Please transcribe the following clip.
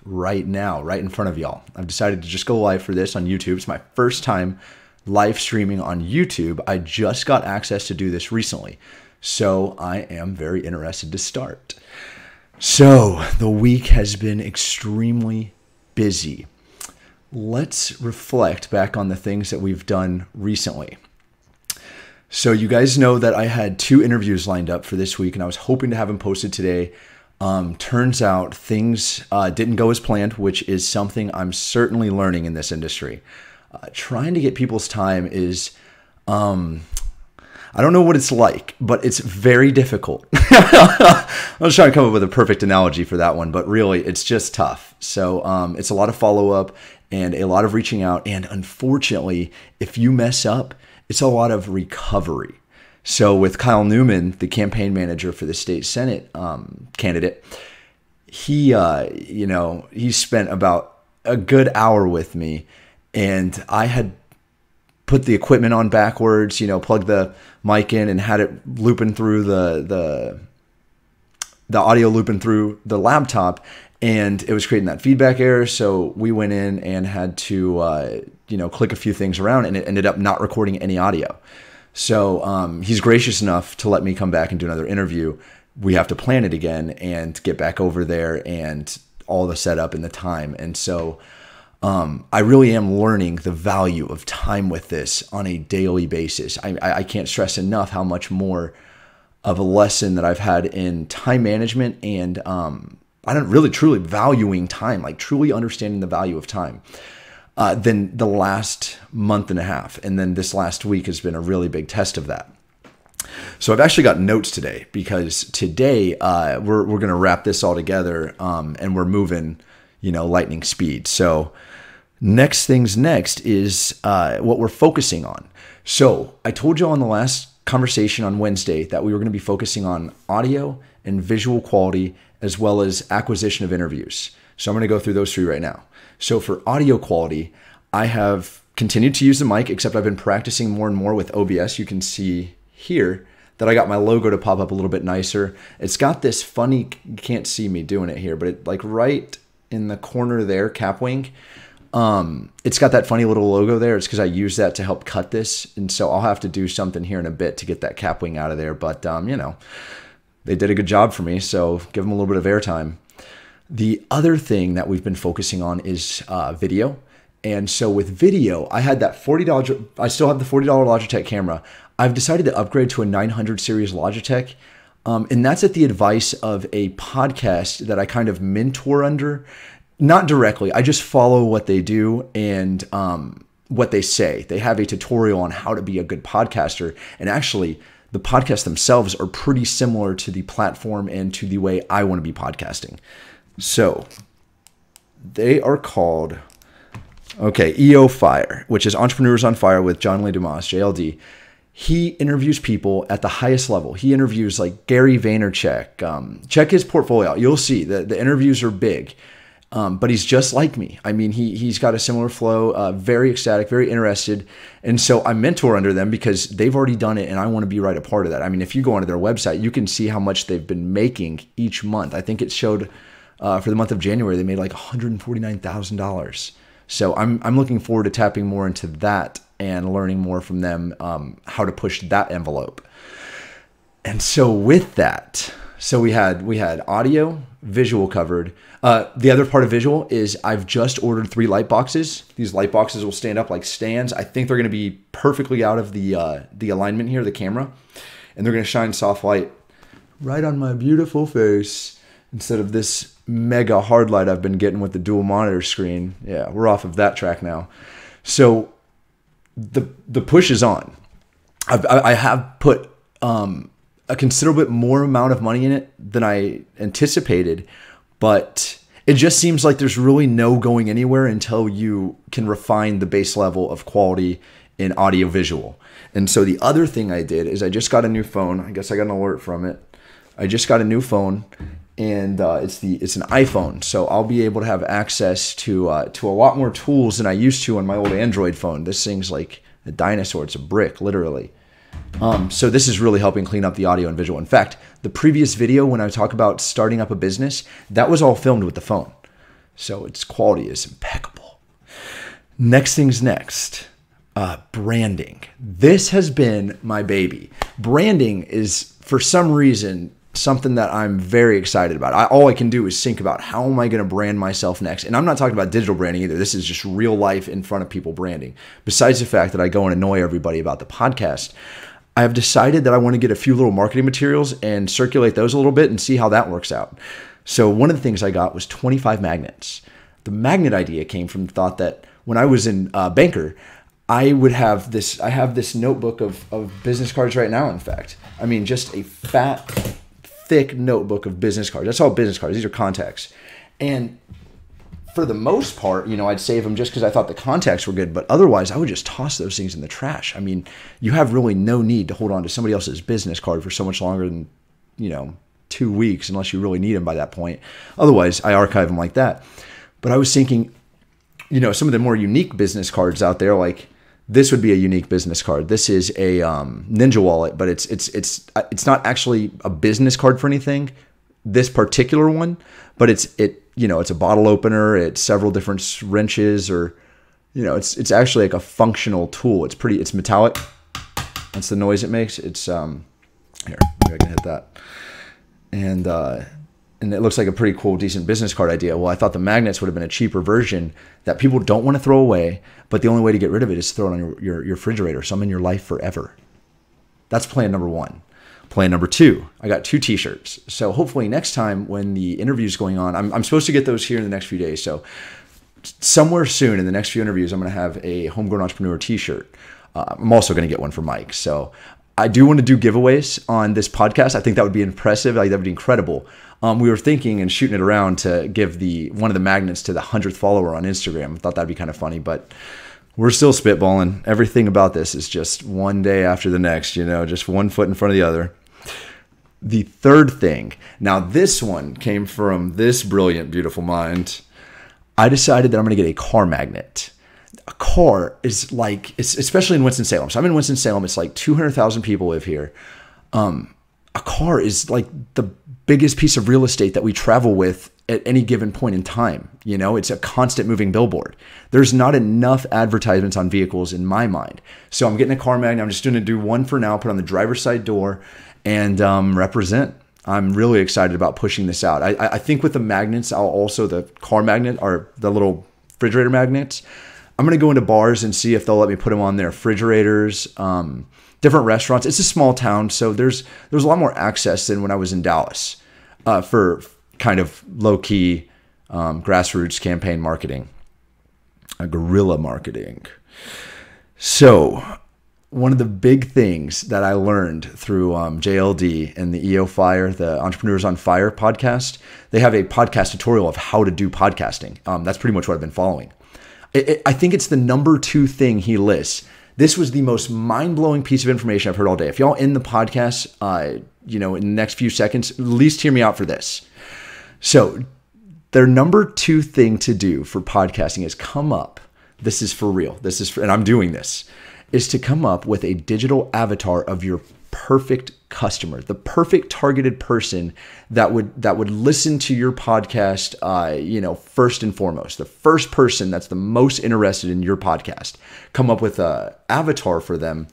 right now, right in front of y'all. I've decided to just go live for this on YouTube. It's my first time live streaming on YouTube. I just got access to do this recently, so I am very interested to start. So the week has been extremely busy. Let's reflect back on the things that we've done recently. So you guys know that I had 2 interviews lined up for this week, and I was hoping to have them posted today. Turns out things didn't go as planned, which is something I'm certainly learning in this industry. Trying to get people's time is, I don't know what it's like, but it's very difficult. I was trying to come up with a perfect analogy for that one, but really it's just tough. So it's a lot of follow-up and a lot of reaching out. And unfortunately, if you mess up, it's a lot of recovery. So with Kyle Newman, the campaign manager for the state Senate candidate, he spent about a good hour with me, and I had put the equipment on backwards, plugged the mic in and had it looping through the audio looping through the laptop, and it was creating that feedback error. So we went in and had to click a few things around, and it ended up not recording any audio. So he's gracious enough to let me come back and do another interview. We have to plan it again and get back over there and all the setup and the time. And so I really am learning the value of time with this on a daily basis. I can't stress enough how much more of a lesson that I've had in time management and I don't really truly valuing time, like truly understanding the value of time. Than the last month and a half. And then this last week has been a really big test of that. So I've actually got notes today because today we're going to wrap this all together and we're moving, lightning speed. So next things next is what we're focusing on. So I told you on the last conversation on Wednesday that we were going to be focusing on audio and visual quality as well as acquisition of interviews. So I'm going to go through those 3 right now. So for audio quality, I have continued to use the mic, except I've been practicing more and more with OBS. You can see here that I got my logo to pop up a little bit nicer. It's got this funny, you can't see me doing it here, but it like right in the corner there, Capwing, it's got that funny little logo there. It's because I use that to help cut this. And so I'll have to do something here in a bit to get that Capwing out of there. But, they did a good job for me, so give them a little bit of airtime. The other thing that we've been focusing on is video. And so with video, I had that $40, I still have the $40 Logitech camera. I've decided to upgrade to a 900 series Logitech. And that's at the advice of a podcast that I kind of mentor under. Not directly, I just follow what they do and what they say. They have a tutorial on how to be a good podcaster. And actually, the podcasts themselves are pretty similar to the platform and to the way I want to be podcasting. So they are called, EO Fire, which is Entrepreneurs on Fire with John Lee Dumas, JLD. He interviews people at the highest level. He interviews like Gary Vaynerchuk. Check his portfolio. You'll see that the interviews are big, but he's just like me. I mean, he's got a similar flow, very ecstatic, very interested. And so I mentor under them because they've already done it and I want to be right a part of that. I mean, if you go onto their website, you can see how much they've been making each month. I think it showed for the month of January, they made like $149,000. So I'm looking forward to tapping more into that and learning more from them, how to push that envelope. And so with that, so we had audio, visual covered. The other part of visual is I've just ordered 3 light boxes. These light boxes will stand up like stands. I think they're going to be perfectly out of the alignment here, the camera, and they're going to shine soft light right on my beautiful face instead of this mega hard light I've been getting with the dual monitor screen. Yeah, we're off of that track now. So the push is on. I have put a considerable bit more amount of money in it than I anticipated, but it just seems like there's really no going anywhere until you can refine the base level of quality in audio visual. And so the other thing I did is I just got a new phone. I guess I got an alert from it. I just got a new phone, and it's an iPhone, so I'll be able to have access to a lot more tools than I used to on my old Android phone. This thing's like a dinosaur. It's a brick, literally. So this is really helping clean up the audio and visual. In fact, the previous video when I talk about starting up a business, that was all filmed with the phone. So its quality is impeccable. Next thing's next. Branding. This has been my baby. Branding is, for some reason, something that I'm very excited about. All I can do is think about how am I going to brand myself next? And I'm not talking about digital branding either. This is just real life in front of people branding. Besides the fact that I go and annoy everybody about the podcast, I have decided that I want to get a few little marketing materials and circulate those a little bit and see how that works out. So one of the things I got was 25 magnets. The magnet idea came from the thought that when I was in banker, I have this notebook of business cards right now, in fact. I mean, just a fat, thick notebook of business cards. That's all business cards. These are contacts. And for the most part, I'd save them just because I thought the contacts were good. But otherwise, I would just toss those things in the trash. I mean, you have really no need to hold on to somebody else's business card for so much longer than, 2 weeks, unless you really need them by that point. Otherwise, I archive them like that. But I was thinking, some of the more unique business cards out there, like this would be a unique business card. This is a Ninja wallet, but it's not actually a business card for anything. This particular one, but it's a bottle opener. It's several different wrenches, or it's actually like a functional tool. It's metallic. That's the noise it makes. It's here. Maybe I can hit that, and it looks like a pretty cool, decent business card idea. Well, I thought the magnets would have been a cheaper version that people don't want to throw away, but the only way to get rid of it is to throw it on your refrigerator. So I'm in your life forever. That's plan number one. Plan number two, I got 2 t-shirts. So hopefully next time when the interview's going on, I'm supposed to get those here in the next few days. So somewhere soon in the next few interviews, I'm going to have a Homegrown Entrepreneur t-shirt. I'm also going to get one for Mike. So I do want to do giveaways on this podcast. I think that would be impressive. That would be incredible. We were thinking and shooting it around to give one of the magnets to the 100th follower on Instagram. I thought that'd be kind of funny, but we're still spitballing. Everything about this is just one day after the next, just one foot in front of the other. The third thing, now this one came from this brilliant, beautiful mind. I decided that I'm going to get a car magnet. A car is like, especially in Winston-Salem. So I'm in Winston-Salem. It's like 200,000 people live here. A car is like the biggest piece of real estate that we travel with at any given point in time. It's a constant moving billboard. There's not enough advertisements on vehicles in my mind. So I'm getting a car magnet. I'm just going to do one for now, put on the driver's side door, and represent. I'm really excited about pushing this out. I think with the magnets, the car magnet or the little refrigerator magnets, I'm going to go into bars and see if they'll let me put them on their refrigerators, different restaurants. It's a small town, so there's a lot more access than when I was in Dallas for kind of low-key grassroots campaign marketing, guerrilla marketing. So one of the big things that I learned through JLD and the EO Fire, the Entrepreneurs on Fire podcast, they have a podcast tutorial of how to do podcasting. That's pretty much what I've been following. I think it's the number 2 thing he lists. This was the most mind-blowing piece of information I've heard all day. If y'all in the podcast, in the next few seconds, at least hear me out for this. So their number 2 thing to do for podcasting is come up. This is for real. And I'm doing this, is to come up with a digital avatar of your perfect customer, the perfect targeted person that would listen to your podcast, first and foremost, the first person that's the most interested in your podcast. Come up with an avatar for them